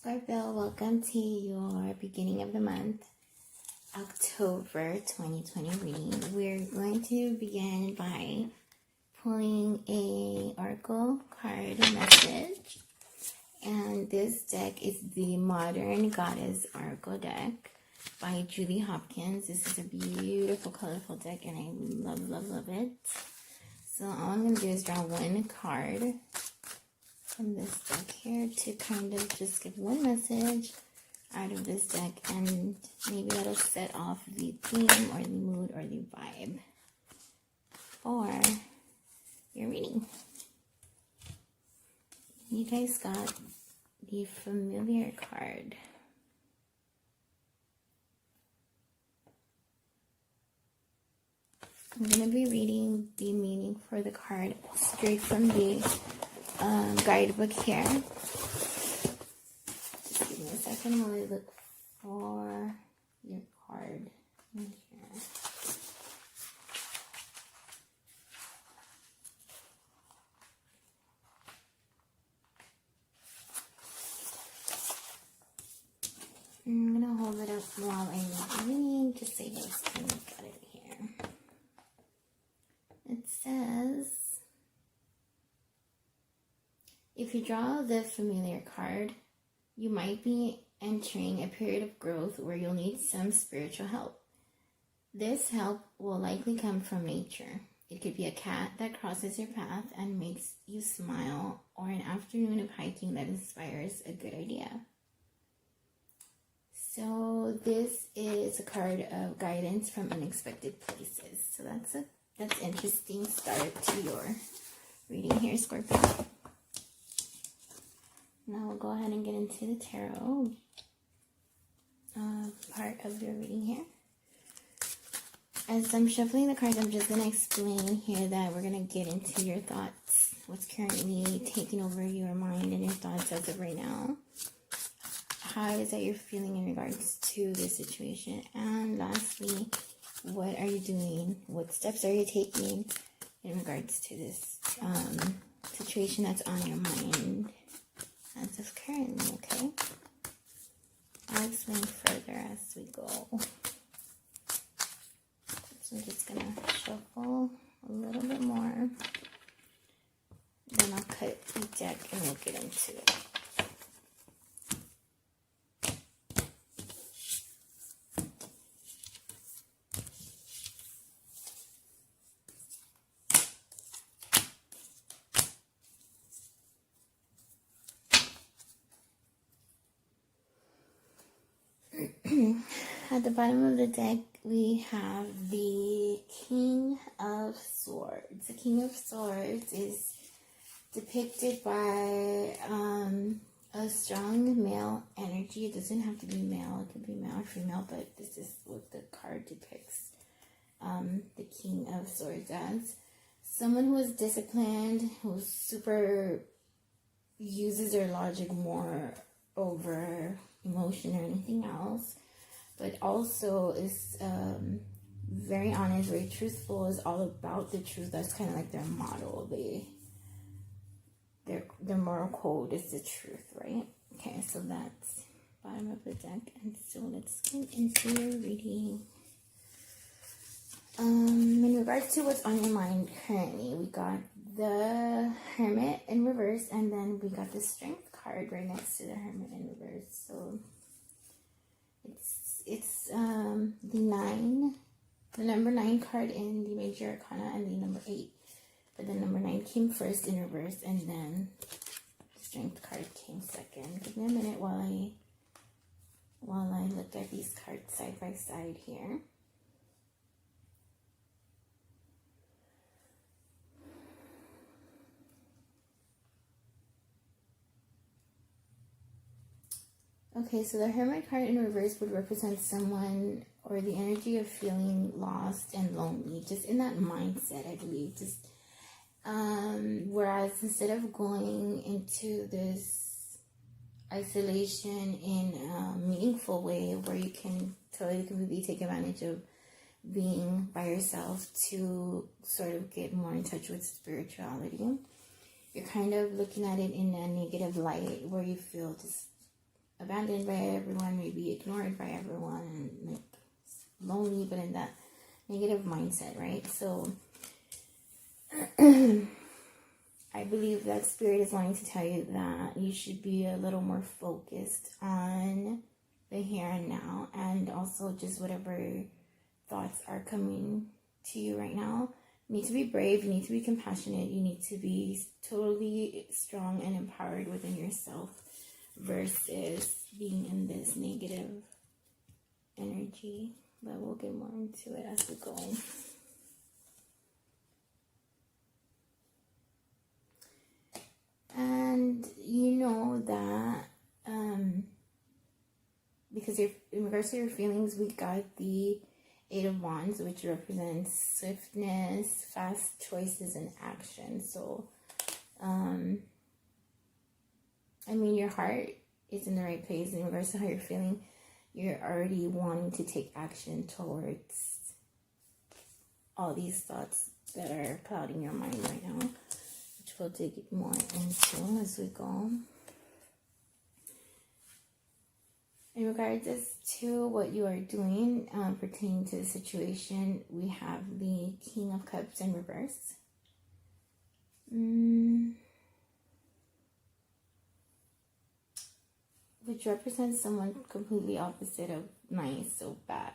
Scorpio, welcome to your beginning of the month, October 2020 reading. We're going to begin by pulling a oracle card message. And this deck is the Modern Goddess Oracle deck by Julie Hopkins. This is a beautiful, colorful deck, and I love it. So all I'm going to do is draw one card from this deck here to kind of just give one message out of this deck, and maybe that'll set off the theme or the mood or the vibe for your reading. You guys got the Familiar card. I'm going to be reading the meaning for the card straight from the guidebook here. Just give me a second while I look for your card in here. I'm going to hold it up while I'm reading just so you guys can look at it here. It says, if you draw the Familiar card, you might be entering a period of growth where you'll need some spiritual help. This help will likely come from nature. It could be a cat that crosses your path and makes you smile, or an afternoon of hiking that inspires a good idea. So this is a card of guidance from unexpected places. So that's interesting start to your reading here, Scorpio. Now we'll go ahead and get into the tarot part of your reading here. As I'm shuffling the cards, I'm just going to explain here that we're going to get into your thoughts, what's currently taking over your mind and your thoughts as of right now. How is that you're feeling in regards to this situation? And lastly, what are you doing? What steps are you taking in regards to this situation that's on your mind as of currently, okay? I'll explain further as we go. So I'm just going to shuffle a little bit more. Then I'll cut the deck and we'll get into it. At the bottom of the deck, we have the King of Swords. The King of Swords is depicted by a strong male energy. It doesn't have to be male. It could be male or female, but this is what the card depicts the King of Swords as. Someone who is disciplined, who super uses their logic more over emotion or anything else, but also is very honest, very truthful, is all about the truth. That's kind of like their motto. Their moral code is the truth, right? Okay, so that's bottom of the deck, and so let's get into your reading. In regards to what's on your mind currently, we got the Hermit in reverse, and then we got the Strength card right next to the Hermit in reverse. So it's the number 9 card in the Major Arcana, and the number 8. But the number 9 came first in reverse, and then the Strength card came second. Give me a minute while I look at these cards side by side here. Okay, so the Hermit card in reverse would represent someone or the energy of feeling lost and lonely, just in that mindset, I believe. Just whereas instead of going into this isolation in a meaningful way where you can totally completely take advantage of being by yourself to sort of get more in touch with spirituality, you're kind of looking at it in a negative light where you feel just abandoned by everyone, maybe ignored by everyone, and like lonely, but in that negative mindset, right? So I believe that Spirit is wanting to tell you that you should be a little more focused on the here and now, and also just whatever thoughts are coming to you right now. You need to be brave, you need to be compassionate, you need to be totally strong and empowered within yourself versus being in this negative energy. But we'll get more into it as we go. And you know that because in regards to your feelings, we got the 8 of Wands, which represents swiftness, fast choices, and action. So, I mean, your heart is in the right place in regards to how you're feeling. You're already wanting to take action towards all these thoughts that are clouding your mind right now, which we'll dig more into as we go. In regards to what you are doing pertaining to the situation, we have the King of Cups in reverse. Which represents someone completely opposite of nice, so bad.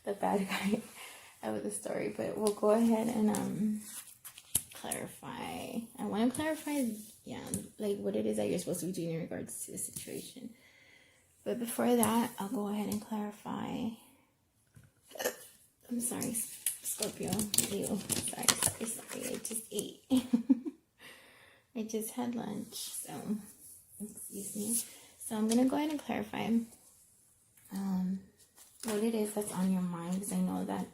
The bad guy of the story. But we'll go ahead and clarify. I want to clarify, like what it is that you're supposed to be doing in regards to the situation. But before that, I'll go ahead and clarify. I'm sorry, Scorpio. Ew. Sorry. I just ate. I just had lunch, so excuse me. So I'm gonna go ahead and clarify what it is that's on your mind, because I know that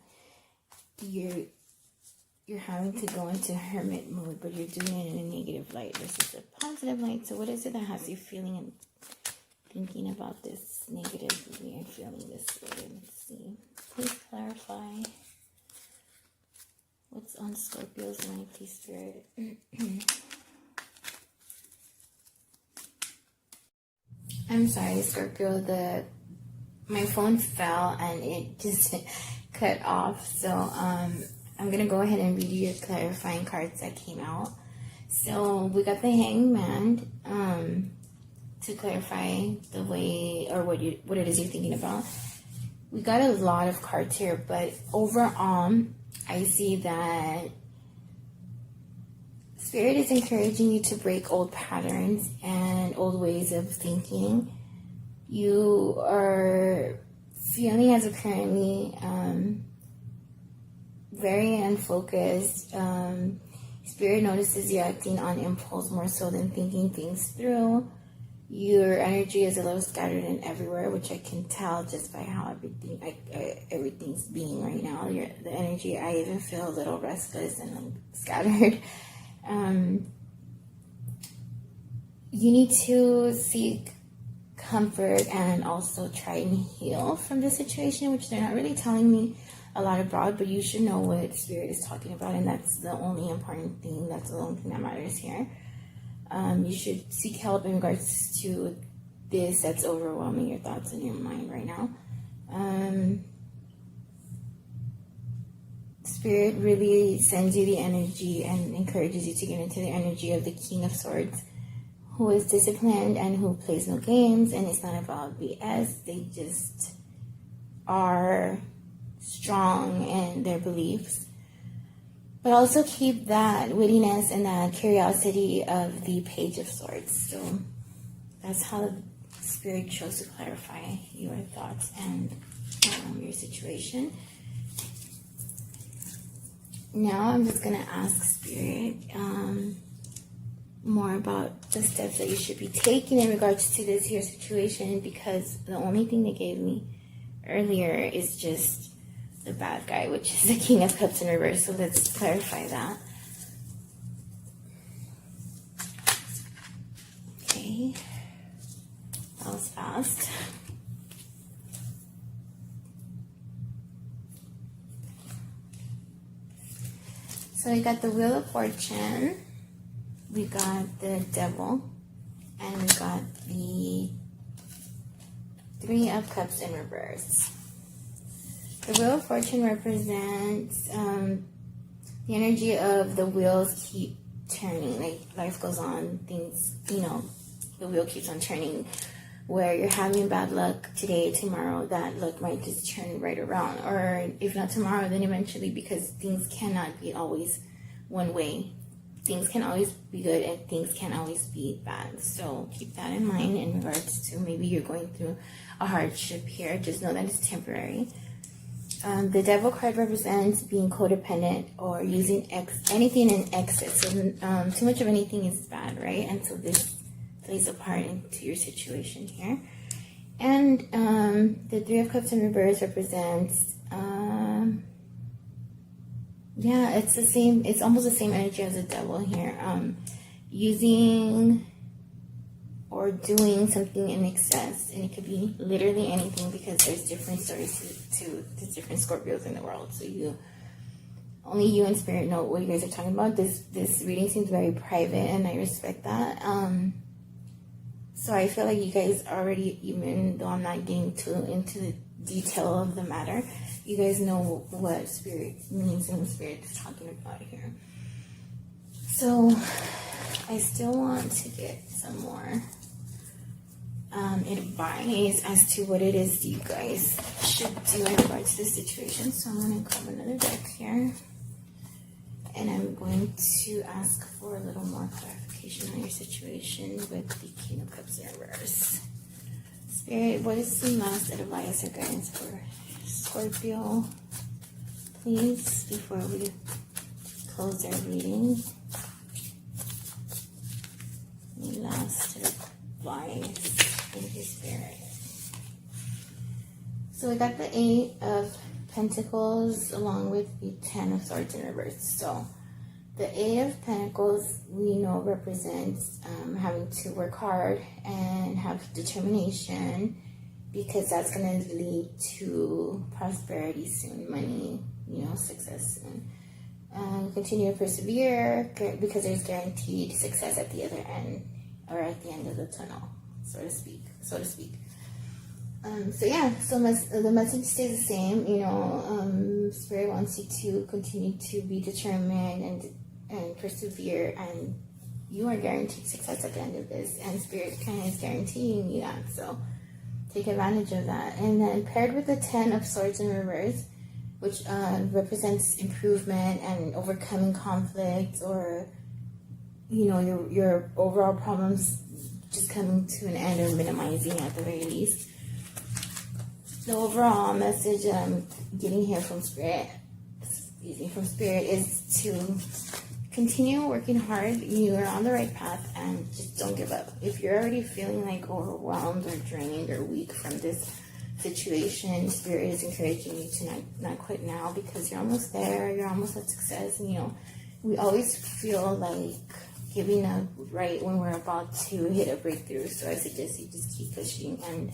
you're having to go into hermit mode, but you're doing it in a negative light versus a positive light. So what is it that has you feeling and thinking about this negatively and feeling this way? Let's see. Please clarify what's on Scorpio's mind, please, Spirit. I'm sorry, Scorpio. My phone fell and it just cut off. So I'm gonna go ahead and read you your clarifying cards that came out. So we got the Hangman. To clarify the way or what it is you're thinking about. We got a lot of cards here, but overall, I see that Spirit is encouraging you to break old patterns and old ways of thinking. You are feeling as of currently very unfocused. Spirit notices you acting on impulse more so than thinking things through. Your energy is a little scattered and everywhere, which I can tell just by how everything's being right now. The energy, I even feel a little restless and I'm scattered. You need to seek comfort and also try and heal from the situation, which they're not really telling me a lot about, but you should know what Spirit is talking about, and that's the only important thing. That's the only thing that matters here. You should seek help in regards to this that's overwhelming your thoughts and your mind right now. Spirit really sends you the energy and encourages you to get into the energy of the King of Swords, who is disciplined and who plays no games, and it's not about BS. They just are strong in their beliefs. But also keep that wittiness and that curiosity of the Page of Swords. So that's how the Spirit chose to clarify your thoughts and your situation. Now I'm just going to ask Spirit more about the steps that you should be taking in regards to this here situation, because the only thing they gave me earlier is just the bad guy, which is the King of Cups in reverse. So let's clarify that. Okay, that was fast. So we got the Wheel of Fortune, we got the Devil, and we got the Three of Cups in reverse. The Wheel of Fortune represents the energy of the wheels keep turning. Like, life goes on, things, you know, the wheel keeps on turning. Where you're having bad luck today, tomorrow, that luck might just turn right around. Or if not tomorrow, then eventually, because things cannot be always one way. Things can always be good and things can always be bad. So keep that in mind in regards to maybe you're going through a hardship here. Just know that it's temporary. The Devil card represents being codependent or using anything in excess. So too much of anything is bad, right? And so this plays a part into your situation here. And the Three of Cups in reverse represents yeah, it's the same, it's almost the same energy as the Devil here. Using or doing something in excess, and it could be literally anything, because there's different stories to different Scorpios in the world. So only you and Spirit know what you guys are talking about. This reading seems very private, and I respect that. So I feel like you guys already, even though I'm not getting too into the detail of the matter, you guys know what Spirit means and what Spirit is talking about here. So I still want to get some more advice as to what it is you guys should do in regards to this situation. So I'm going to grab another deck here, and I'm going to ask for a little more clarification on your situation with the King of Cups in reverse. Spirit, what is the last advice or guidance for Scorpio, please, before we close our reading? The last advice. Thank you, Spirit. So we got the Eight of Pentacles along with the Ten of Swords in reverse. So the Eight of Pentacles, we know, represents having to work hard and have determination, because that's going to lead to prosperity soon, money, you know, success soon. Continue to persevere, because there's guaranteed success at the other end, or at the end of the tunnel, so to speak. So yeah, so the message stays the same. You know, Spirit wants you to continue to be determined and persevere, and you are guaranteed success at the end of this, and Spirit kind of is guaranteeing you that. So take advantage of that. And then paired with the Ten of Swords in reverse, which represents improvement and overcoming conflict, or, you know, your overall problems just coming to an end, or minimizing at the very least. The overall message I'm getting here from Spirit, is to continue working hard. You are on the right path, and just don't give up. If you're already feeling like overwhelmed or drained or weak from this situation, Spirit is encouraging you to not quit now, because you're almost there. You're almost at success. And, you know, we always feel like giving up right when we're about to hit a breakthrough. So I suggest you just keep pushing. And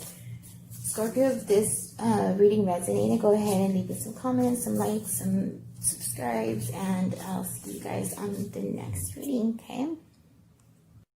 Scorpio, if this reading resonated, go ahead and leave us some comments, some likes, some subscribes, and I'll see you guys on the next reading, okay?